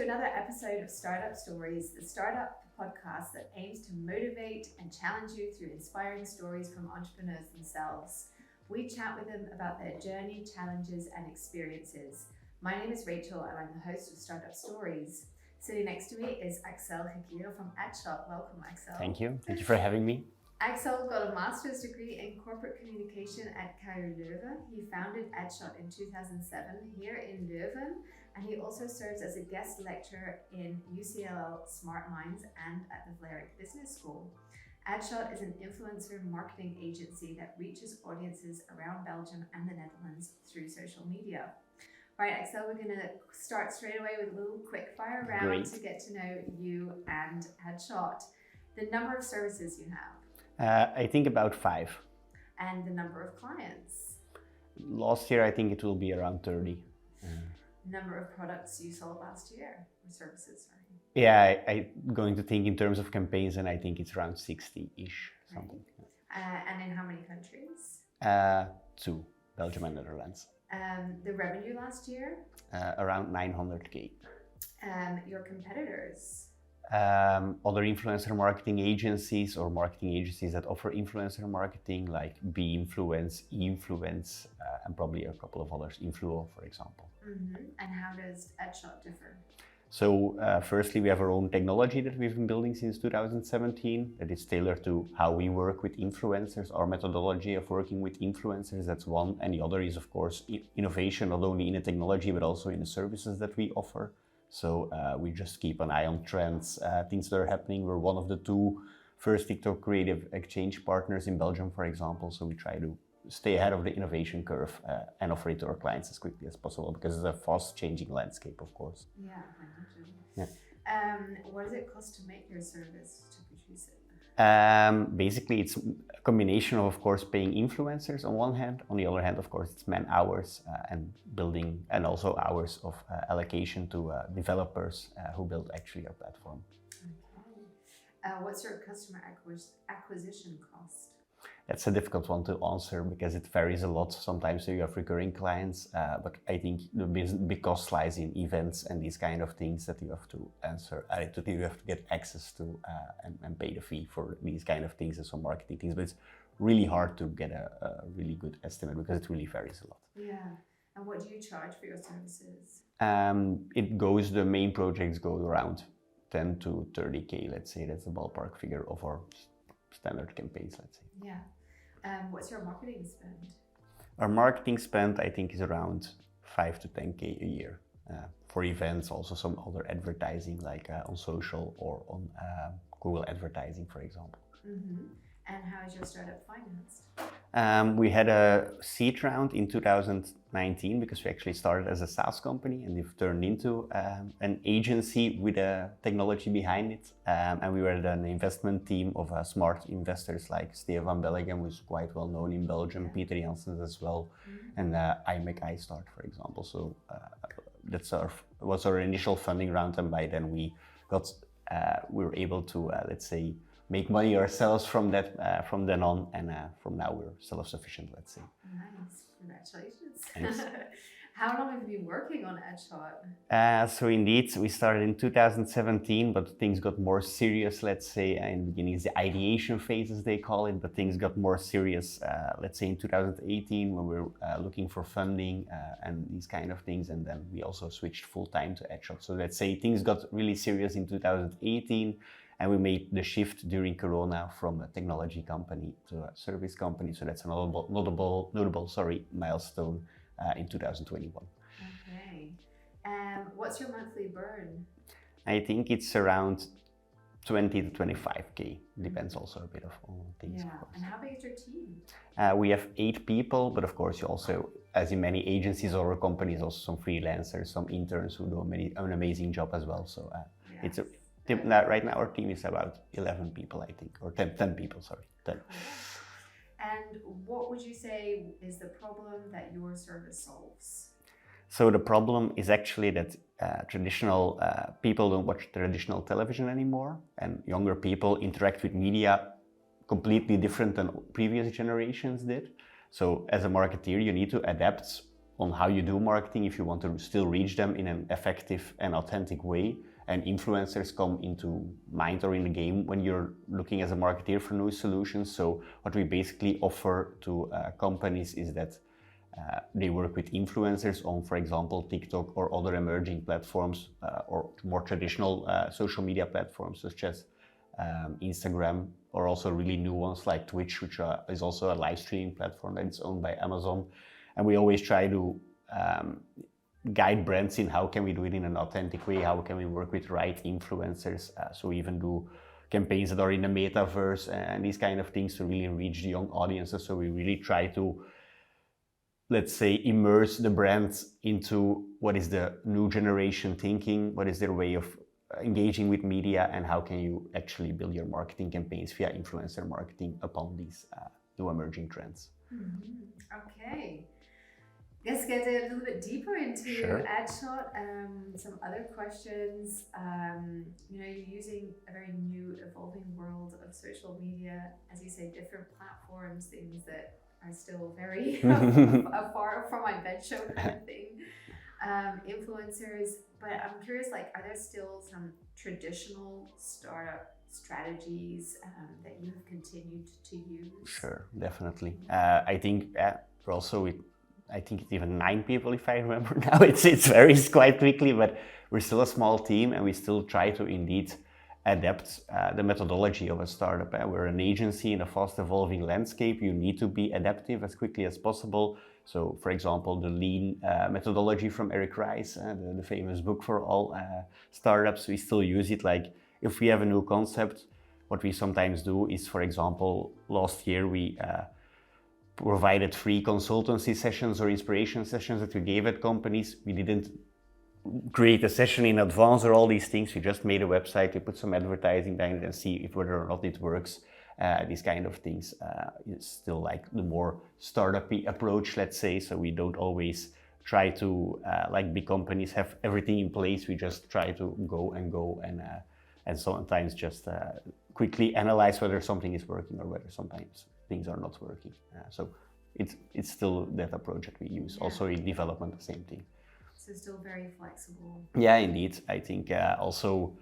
to another episode of StartUP Stories, the StartUP podcast that aims to motivate and challenge you through inspiring stories from entrepreneurs themselves. We chat with them about their journey, challenges, and experiences. My name is Rachel, and I'm the host of StartUP Stories. Sitting next to me is Axel Gekiere from Adshot. Welcome, Axel. Thank you. Thank you for having me. Axel got a master's degree in corporate communication at KU Leuven. He founded Adshot in 2007 here in Leuven, and he also serves as a guest lecturer in UCLL Smart Minds and at the LAKEY Business School. Adshot is an influencer marketing agency that reaches audiences around Belgium and the Netherlands through social media. All right, Axel, we're going to start straight away with a little quick fire round Great. to get to know you and Adshot. The number of services you have. I think about 5. And the number of clients. Last year, I think it will be around 30. Number of products you sold last year, or services, sorry. Yeah, I'm going to think in terms of campaigns, and I think it's around 60-ish, something. Right. And in how many countries? 2, Belgium and Netherlands. The revenue last year? Around 900K. Your competitors? Other influencer marketing agencies or marketing agencies that offer influencer marketing like B-Influence, E-Influence, and probably a couple of others, Influo, for example. Mm-hmm. And how does Adshot differ? So firstly, we have our own technology that we've been building since 2017 that is tailored to how we work with influencers, our methodology of working with influencers, that's one. And the other is, of course, innovation, not only in the technology, but also in the services that we offer. So we just keep an eye on trends, things that are happening. We're one of the 2 first TikTok creative exchange partners in Belgium, for example. So we try to stay ahead of the innovation curve and offer it to our clients as quickly as possible because it's a fast changing landscape, of course. Yeah, I imagine. Yeah. What does it cost to make your service, to produce it? Basically, it's a combination of course, paying influencers on one hand. On the other hand, of course, it's man hours and building, and also hours of allocation to developers who build actually our platform. Okay. What's your customer acquisition cost? That's a difficult one to answer because it varies a lot. Sometimes you have recurring clients, but I think the big cost lies in events and these kind of things that you have to answer. You have to get access to and pay the fee for these kind of things and some marketing things. But it's really hard to get a really good estimate because it really varies a lot. Yeah. And what do you charge for your services? The main projects go around 10 to 30K, let's say. That's the ballpark figure of our standard campaigns, let's say. Yeah. What's your marketing spend? Our marketing spend, I think, is around 5 to 10K a year. For events, also some other advertising, like on social or on Google advertising, for example. Mm-hmm. And how is your startup financed? We had a seed round in 2019 because we actually started as a SaaS company and we've turned into an agency with a technology behind it. And we were an investment team of smart investors like Stefan Bellegem, who's quite well known in Belgium, yeah. Peter Janssens as well, and iStart, for example. So that's was our initial funding round, and by then we were able to, let's say, make money ourselves from that from then on, and from now we're self-sufficient, let's say. Nice, congratulations. Thanks. How long have you been working on Adshot? So indeed, we started in 2017, but things got more serious, let's say. In the beginning, it's the ideation phase, as they call it, but things got more serious, let's say in 2018, when we were looking for funding and these kind of things, and then we also switched full-time to Adshot. So let's say things got really serious in 2018, and we made the shift during Corona from a technology company to a service company. So that's a notable milestone in 2021. Okay. What's your monthly burn? I think it's around 20 to 25K. Depends also a bit on things. Yeah. And how big is your team? We have 8 people, but of course you also, as in many agencies or companies, also some freelancers, some interns who do an amazing job as well. So it's a right now our team is about 11 people, I think, or 10 people, sorry. 10. And what would you say is the problem that your service solves? So the problem is actually that traditional people don't watch traditional television anymore, and younger people interact with media completely different than previous generations did. So as a marketeer, you need to adapt on how you do marketing if you want to still reach them in an effective and authentic way. And influencers come into mind or in the game when you're looking as a marketeer for new solutions. So what we basically offer to companies is that they work with influencers on, for example, TikTok or other emerging platforms or more traditional social media platforms such as Instagram, or also really new ones like Twitch, which is also a live streaming platform that is owned by Amazon. And we always try to guide brands in how can we do it in an authentic way, how can we work with right influencers. So we even do campaigns that are in the metaverse and these kind of things to really reach the young audiences. So we really try to, let's say, immerse the brands into what is the new generation thinking, what is their way of engaging with media, and how can you actually build your marketing campaigns via influencer marketing upon these new emerging trends. Okay. Let's get a little bit deeper into Adshot. Some other questions. You're using a very new, evolving world of social media, as you say, different platforms, things that are still very far from my bed show kind of thing. Influencers, but I'm curious, are there still some traditional startup strategies that you have continued to use? Sure, definitely. I think we're also with, I think it's even 9 people if I remember now. It varies quite quickly, but we're still a small team and we still try to indeed adapt the methodology of a startup. We're an agency in a fast evolving landscape. You need to be adaptive as quickly as possible. So, for example, the lean methodology from Eric Rice, the famous book for all startups, we still use it. Like if we have a new concept, what we sometimes do is, for example, last year we provided free consultancy sessions or inspiration sessions that we gave at companies. We didn't create a session in advance or all these things. We just made a website, we put some advertising behind it and see if whether or not it works. These kind of things is still like the more startup-y approach, let's say. So we don't always try to, like big companies, have everything in place. We just try to go and sometimes just quickly analyze whether something is working or whether sometimes things are not working. So it's still that approach that we use. Yeah. Also in development, the same thing. So still very flexible. Yeah, indeed. I think also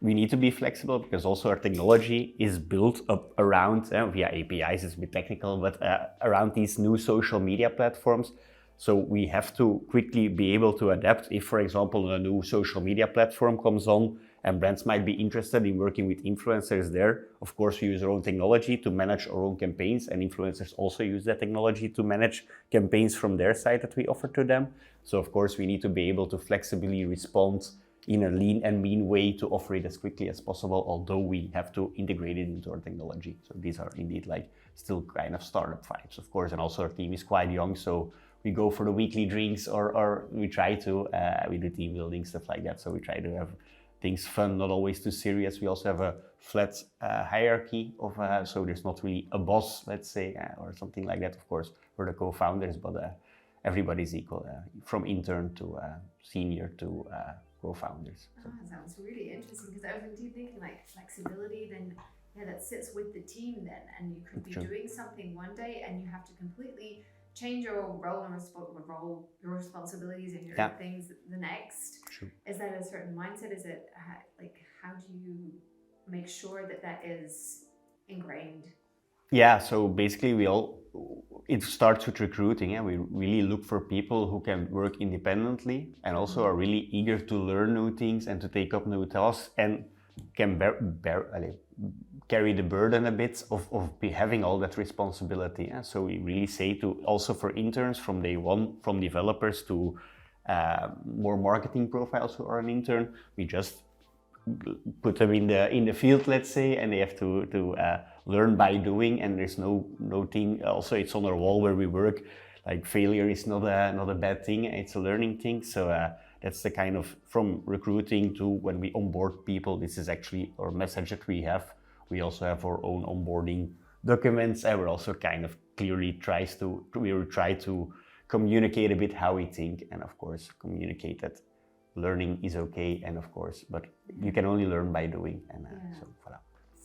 we need to be flexible because also our technology is built up around, via APIs, it's a bit technical, but around these new social media platforms. So we have to quickly be able to adapt if, for example, a new social media platform comes on and brands might be interested in working with influencers there. Of course, we use our own technology to manage our own campaigns, and influencers also use that technology to manage campaigns from their side that we offer to them. So of course, we need to be able to flexibly respond in a lean and mean way to offer it as quickly as possible, although we have to integrate it into our technology. So these are indeed like still kind of startup vibes, of course, and also our team is quite young, so we go for the weekly drinks or we try to, we do team building, stuff like that. So we try to have things fun, not always too serious. We also have a flat hierarchy of, so there's not really a boss, let's say, or something like that. Of course, we're the co-founders, but everybody's equal, from intern to senior to co-founders. So. Oh, sounds really interesting, because I was indeed thinking like flexibility, then that sits with the team then, and you could be doing something one day and you have to completely change your role and your responsibilities and your things the next. True. Is that a certain mindset? Is it like, how do you make sure that is ingrained? Yeah, so basically it starts with recruiting. We really look for people who can work independently and also are really eager to learn new things and to take up new tasks and can carry the burden a bit of having all that responsibility. So we really say to also for interns from day one, from developers to more marketing profiles who are an intern, we just put them in the field, let's say, and they have to learn by doing, and there's no thing. Also, it's on our wall where we work. Like failure is not a bad thing; it's a learning thing. So that's the kind of from recruiting to when we onboard people. This is actually our message that we have. We also have our own onboarding documents, and we're also kind of clearly try to communicate a bit how we think, and of course communicate that learning is okay, and of course, but you can only learn by doing, and so voilà.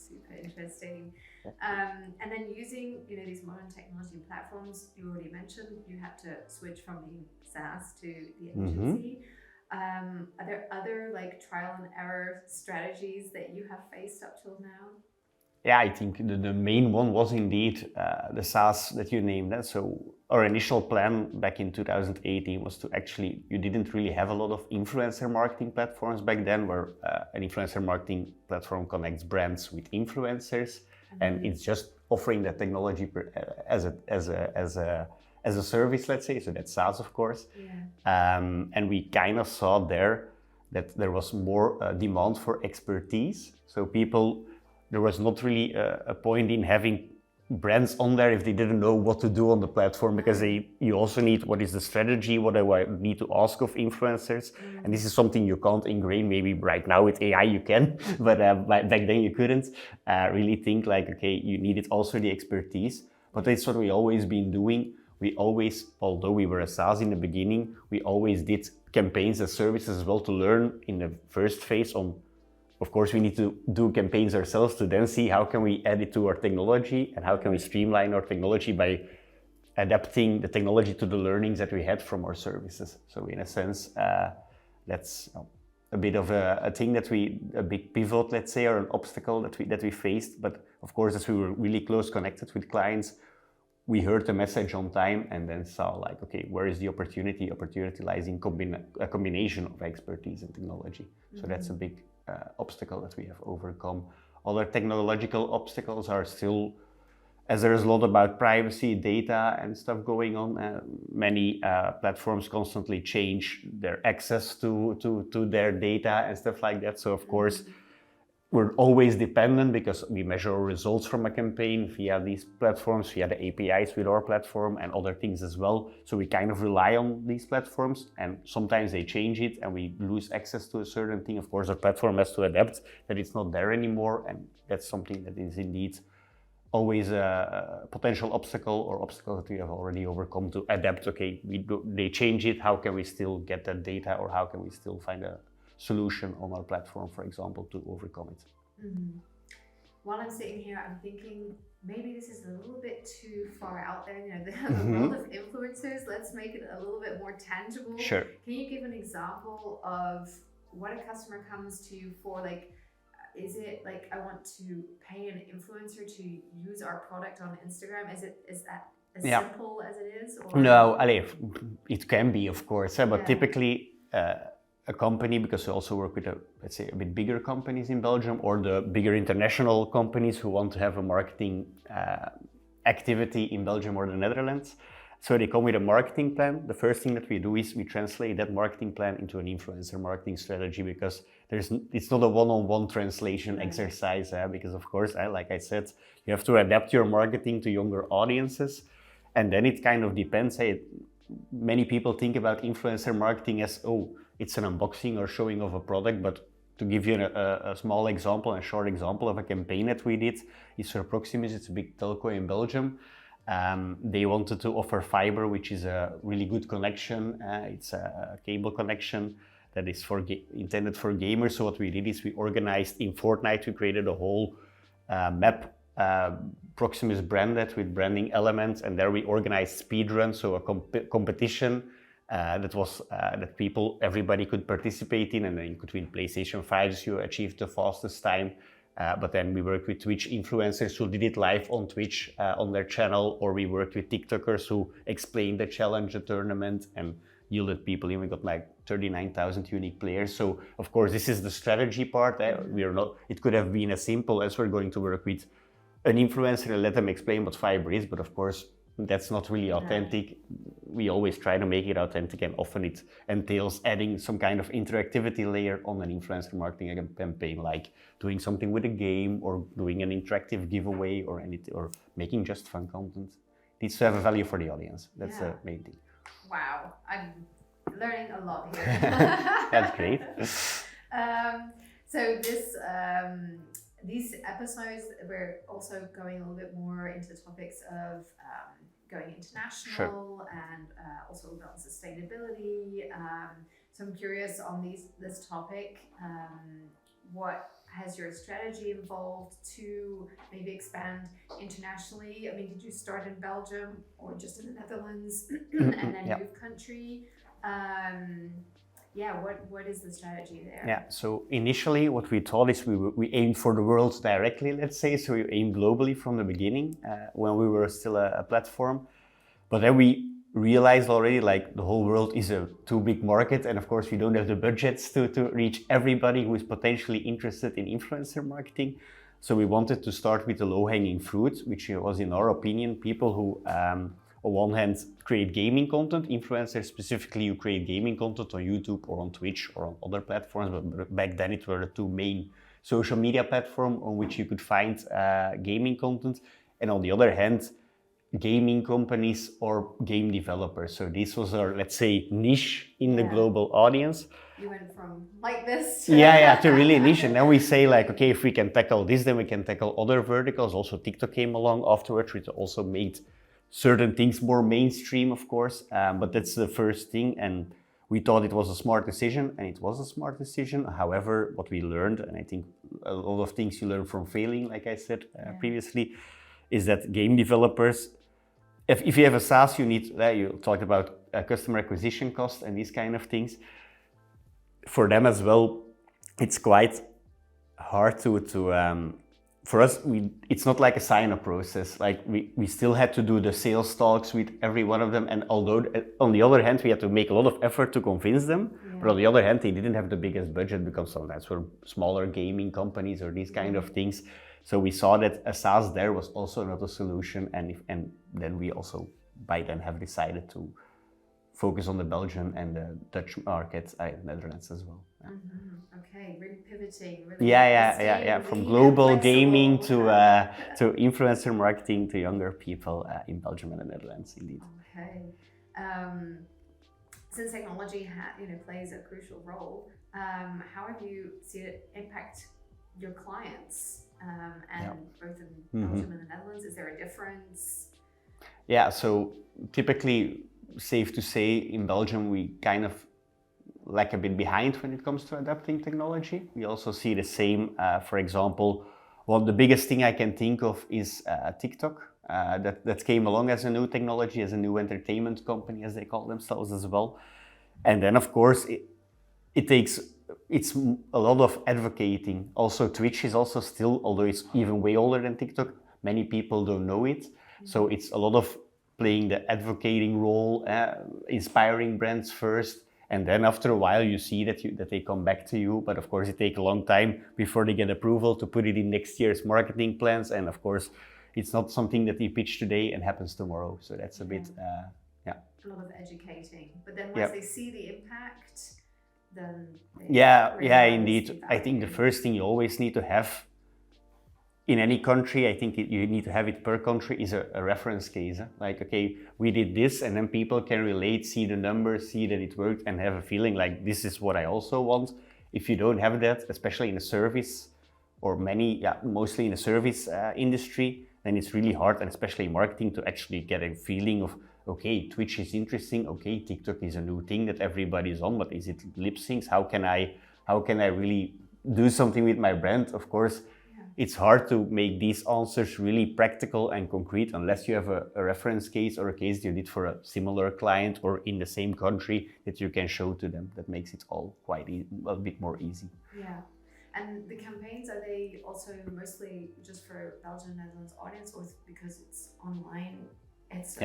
Super interesting. And then using, these modern technology platforms, you already mentioned you had to switch from being SaaS to the agency. Are there other like trial and error strategies that you have faced up till now? Yeah, I think the main one was indeed the SaaS that you named. So our initial plan back in 2018 was to actually, you didn't really have a lot of influencer marketing platforms back then, where an influencer marketing platform connects brands with influencers, and it's just offering that technology as a service, let's say. So that's SaaS, of course. And we kind of saw there that there was more demand for expertise. So there was not really a point in having brands on there if they didn't know what to do on the platform, because you also need, what is the strategy, what do I need to ask of influencers? And this is something you can't ingrain. Maybe right now with AI you can, but back then you couldn't really think like, okay, you needed also the expertise. But that's what we always been doing. We always, although we were a SaaS in the beginning, we always did campaigns as services as well to learn in the first phase on. Of course, we need to do campaigns ourselves to then see how can we add it to our technology and how can we streamline our technology by adapting the technology to the learnings that we had from our services. So in a sense, that's a bit of a thing a big pivot, let's say, or an obstacle that we faced. But of course, as we were really close connected with clients, we heard the message on time and then saw like, okay, where is the opportunity? Opportunity lies in a combination of expertise and technology. So that's a big obstacle that we have overcome. Other technological obstacles are still, as there is a lot about privacy, data and stuff going on, many platforms constantly change their access to their data and stuff like that. So of course, we're always dependent because we measure our results from a campaign via these platforms, via the APIs with our platform and other things as well. So we kind of rely on these platforms, and sometimes they change it and we lose access to a certain thing. Of course, our platform has to adapt that it's not there anymore, and that's something that is indeed always a potential obstacle or obstacle that we have already overcome to adapt. Okay, they change it, how can we still get that data, or how can we still find a solution on our platform, for example, to overcome it. While I'm sitting here, I'm thinking maybe this is a little bit too far out there. The world of influencers, let's make it a little bit more tangible. Sure. Can you give an example of what a customer comes to you for? Like, is it like, I want to pay an influencer to use our product on Instagram? Is that as simple as it is? Or? No, it can be, of course, but typically a company, because we also work with, let's say, a bit bigger companies in Belgium, or the bigger international companies who want to have a marketing activity in Belgium or the Netherlands. So they come with a marketing plan. The first thing that we do is we translate that marketing plan into an influencer marketing strategy, because it's not a one-on-one translation exercise, because of course, like I said, you have to adapt your marketing to younger audiences. And then it kind of depends. Many people think about influencer marketing as, it's an unboxing or showing of a product, but to give you a small example, a short example of a campaign that we did is for Proximus. It's a big telco in Belgium. They wanted to offer fiber, which is a really good connection. It's a cable connection that is intended for gamers. So what we did is we organized in Fortnite, we created a whole map, Proximus branded with branding elements, and there we organized speedruns, so a competition that everybody could participate in, and then you could win PlayStation 5s, you achieved the fastest time. But then we worked with Twitch influencers who did it live on Twitch on their channel, or we worked with TikTokers who explained the challenge, the tournament, and yielded people in. We got like 39,000 unique players. So of course, this is the strategy part. It could have been as simple as we're going to work with an influencer and let them explain what fiber is, but of course, that's not really authentic. We always try to make it authentic, and often it entails adding some kind of interactivity layer on an influencer marketing campaign, like doing something with a game or doing an interactive giveaway or making just fun content. It needs to have a value for the audience. That's the main thing. Wow, I'm learning a lot here. That's great. So these episodes, we're also going a little bit more into topics of going international and also about sustainability. So I'm curious on this topic. what has your strategy evolved to maybe expand internationally? I mean, did you start in Belgium or just in the Netherlands and then move country? What is the strategy there? Yeah, so initially what we thought is we aimed for the world directly, let's say, so we aimed globally from the beginning when we were still a platform. But then we realized already like the whole world is a too big market, and of course we don't have the budgets to reach everybody who is potentially interested in influencer marketing. So we wanted to start with the low-hanging fruit, which was, in our opinion, people who on one hand create gaming content, influencers specifically who create gaming content on YouTube or on Twitch or on other platforms, but back then it were the two main social media platforms on which you could find gaming content. And on the other hand, gaming companies or game developers. So this was our, let's say, niche in the global audience. You went from like this to... to really niche. And then we say like, okay, if we can tackle this, then we can tackle other verticals. Also TikTok came along afterwards, which also made certain things more mainstream, of course. But that's the first thing. And we thought it was a smart decision, and it was a smart decision. However, what we learned, and I think a lot of things you learn from failing, like I said previously, is that game developers, if you have a SaaS, you need, you talked about customer acquisition cost and these kind of things. For them as well, it's quite hard for us, it's not like a sign-up process. Like we still had to do the sales talks with every one of them. And although on the other hand, we had to make a lot of effort to convince them, but on the other hand, they didn't have the biggest budget because sometimes for smaller gaming companies or these kind of things. So we saw that a SaaS there was also not a solution. And then we also by then have decided to focus on the Belgian and the Dutch markets, Netherlands as well. Okay, really pivoting. Really from global gaming to influencer marketing to younger people in Belgium and the Netherlands, indeed. Okay. Since technology plays a crucial role, how have you seen it impact your clients both in Belgium and the Netherlands? Is there a difference? Yeah, so typically, safe to say, in Belgium we kind of lag a bit behind when it comes to adapting technology. We also see the same, for example, the biggest thing I can think of is TikTok. That came along as a new technology, as a new entertainment company, as they call themselves as well. And then of course it's a lot of advocating. Also Twitch is also still, although it's even way older than TikTok, many people don't know it. So it's a lot of playing the advocating role, inspiring brands first, and then after a while you see that they come back to you. But of course it takes a long time before they get approval to put it in next year's marketing plans. And of course it's not something that you pitch today and happens tomorrow. So that's a bit, a lot of educating. But then once they see the impact, then they indeed. I think the first thing you always need to have in any country, I think you need to have it per country, is a reference case. Like, okay, we did this, and then people can relate, see the numbers, see that it worked, and have a feeling like this is what I also want. If you don't have that, especially in a service, or mostly in the service industry, then it's really hard, and especially in marketing, to actually get a feeling of, okay, Twitch is interesting, okay, TikTok is a new thing that everybody's on, but is it lip syncs? How can I really do something with my brand? Of course, it's hard to make these answers really practical and concrete unless you have a reference case or a case you did for a similar client or in the same country that you can show to them. That makes it all quite a bit more easy. Yeah. And the campaigns, are they also mostly just for Belgian and Netherlands audience, or because it's online, it's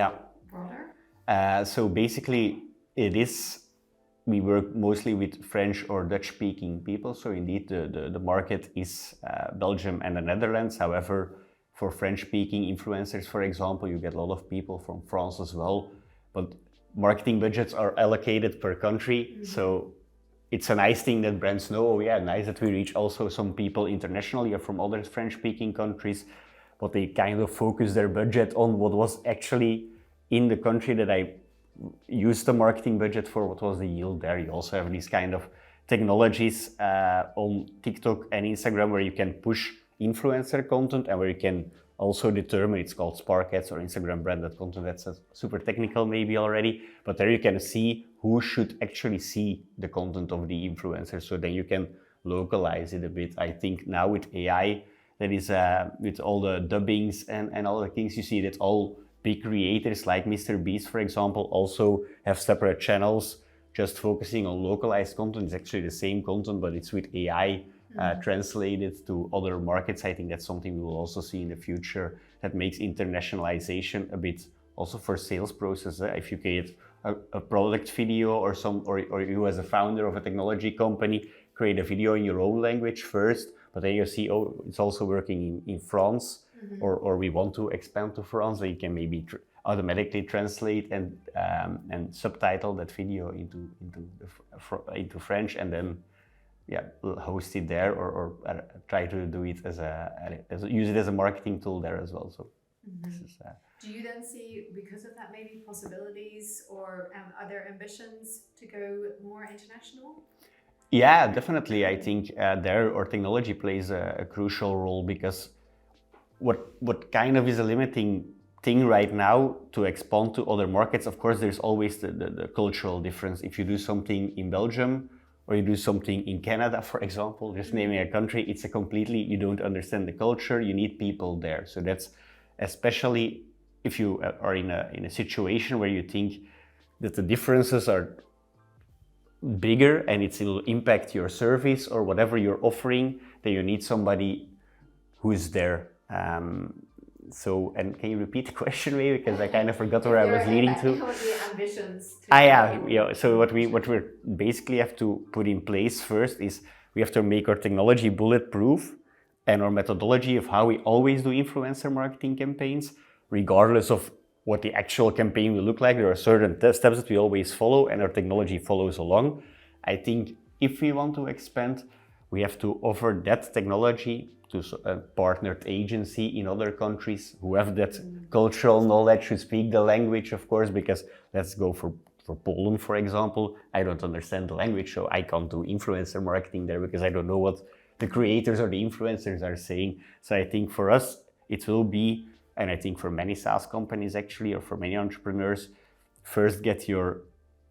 broader? So basically we work mostly with French or Dutch-speaking people. So indeed, the market is Belgium and the Netherlands. However, for French-speaking influencers, for example, you get a lot of people from France as well. But marketing budgets are allocated per country. So it's a nice thing that brands know, nice that we reach also some people internationally or from other French-speaking countries. But they kind of focus their budget on what was actually in the country that I use the marketing budget for, what was the yield there. You also have these kind of technologies on TikTok and Instagram where you can push influencer content and where you can also determine, it's called Spark Ads or Instagram branded content. That's super technical maybe already, but there you can see who should actually see the content of the influencer. So then you can localize it a bit. I think now with AI, that is with all the dubbings and all the things you see, that all big creators like Mr. Beast, for example, also have separate channels just focusing on localized content. It's actually the same content, but it's with AI translated to other markets. I think that's something we will also see in the future that makes internationalization a bit also for sales process. If you create a product video or you as a founder of a technology company create a video in your own language first, but then you see, oh, it's also working in France, or we want to expand to France, so you can maybe automatically translate and subtitle that video into French, and then host it there, or try to do it use it as a marketing tool there as well. So this is, do you then see, because of that, maybe possibilities or other ambitions to go more international? Yeah, definitely. I think there our technology plays a crucial role, because what kind of is a limiting thing right now to expand to other markets, of course, there's always the cultural difference. If you do something in Belgium or you do something in Canada, for example, just naming a country, it's a completely, you don't understand the culture, you need people there. So that's especially if you are in a situation where you think that the differences are bigger and it will impact your service or whatever you're offering, then you need somebody who's there. So, and can you repeat the question maybe, because I kind of forgot where I was leading to. The ambitions. So what we basically have to put in place first is we have to make our technology bulletproof, and our methodology of how we always do influencer marketing campaigns, regardless of what the actual campaign will look like. There are certain steps that we always follow, and our technology follows along. I think if we want to expand, we have to offer that technology to a partnered agency in other countries who have that cultural knowledge, who speak the language, of course, because let's go for Poland, for example. I don't understand the language, so I can't do influencer marketing there because I don't know what the creators or the influencers are saying. So I think for us, it will be, and I think for many SaaS companies actually, or for many entrepreneurs, first get your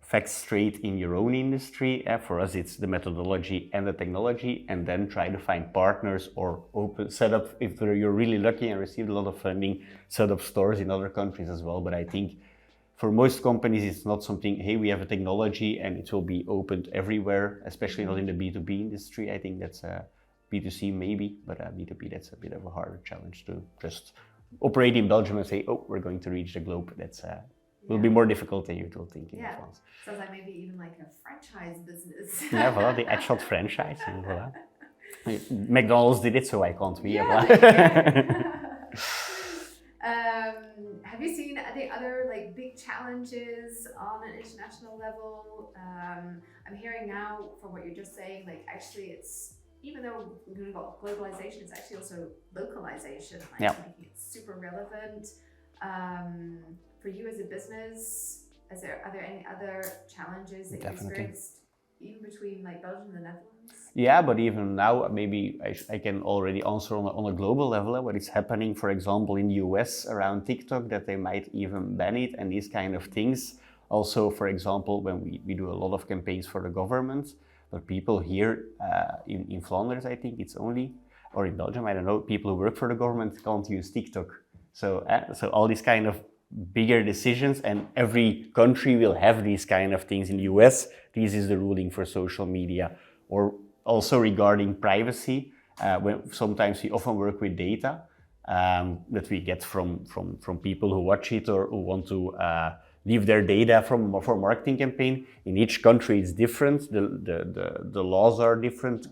facts straight in your own industry. For us, it's the methodology and the technology, and then try to find partners or set up, if you're really lucky and received a lot of funding, set up stores in other countries as well. But I think for most companies, it's not something, hey, we have a technology and it will be opened everywhere, especially not in the B2B industry. I think that's B2C maybe, but B2B, that's a bit of a harder challenge to just operate in Belgium and say, oh, we're going to reach the globe. That's will be more difficult than you will think in advance. Sounds like maybe even like a franchise business. Yeah, voilà, the Adshot franchise. And voilà. McDonald's did it, so I can't be. Have you seen the other like big challenges on an international level? I'm hearing now from what you're just saying, like actually it's, even though we've got globalization, it's actually also localization, like making it super relevant. For you as a business, are there any other challenges that you've experienced even between like Belgium and the Netherlands? Yeah, but even now, maybe I can already answer on a global level what is happening, for example, in the US around TikTok, that they might even ban it and these kind of things. Also, for example, when we do a lot of campaigns for the government, but people here in Flanders, I think it's only, or in Belgium, I don't know, people who work for the government can't use TikTok. So all these kind of bigger decisions, and every country will have these kind of things. In the US, this is the ruling for social media. Or also regarding privacy, when sometimes we often work with data that we get from people who watch it or who want to leave their data for a marketing campaign. In each country it's different, the laws are different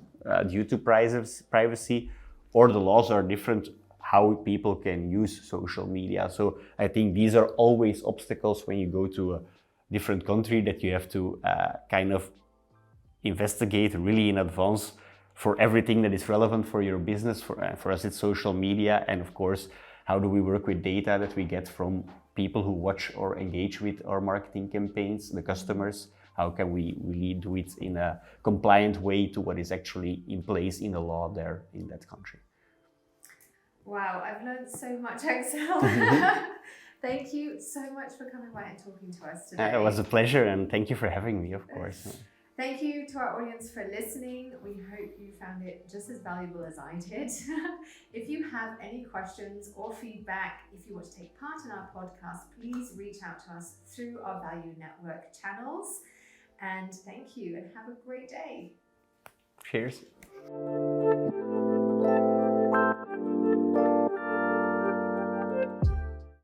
due to privacy, or the laws are different how people can use social media. So I think these are always obstacles when you go to a different country, that you have to kind of investigate really in advance for everything that is relevant for your business. For us, it's social media, and of course, how do we work with data that we get from people who watch or engage with our marketing campaigns, the customers? How can we really do it in a compliant way to what is actually in place in the law there in that country? Wow, I've learned so much, Axel. Thank you so much for coming by and talking to us today. It was a pleasure, and thank you for having me, of course. Thank you to our audience for listening. We hope you found it just as valuable as I did. If you have any questions or feedback, if you want to take part in our podcast, please reach out to us through our Value Network channels. And thank you and have a great day. Cheers.